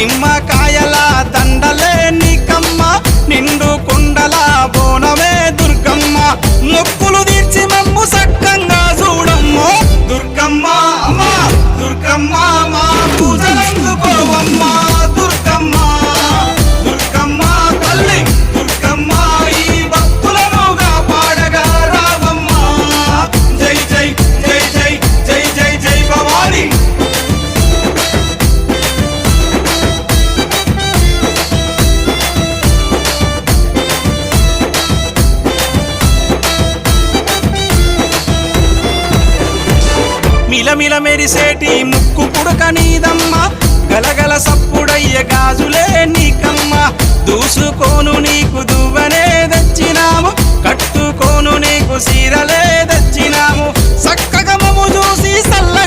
నిమ్మకాయల దండలే నీకమ్మ నిండు కుండల బోనమే దుర్గమ్మ మొక్కులు తీర్చి మమ్ము సక్కంగా చూడమ్మో దుర్గమ్మ అమ్మా దుర్గమ్మ మా పూజలందుకోవమ్మ దుర్గమ్మ దుర్గమ్మ తల్లి దుర్గమ్మ ఈ భక్తులనుగా పాడగా రావమ్మ జై జై జై జై జై జై జై భవాని మిలమిల మెరిసేటి ముక్కు పుడక నీదమ్మ గలగల సప్పుడయ్య గాజులే నీకమ్మ దూసుకోను నీకు దువ్వనే తెచ్చినాము కట్టుకోను నీకు సీరలే తెచ్చినాము చక్కగా మము చూసి సల్లగా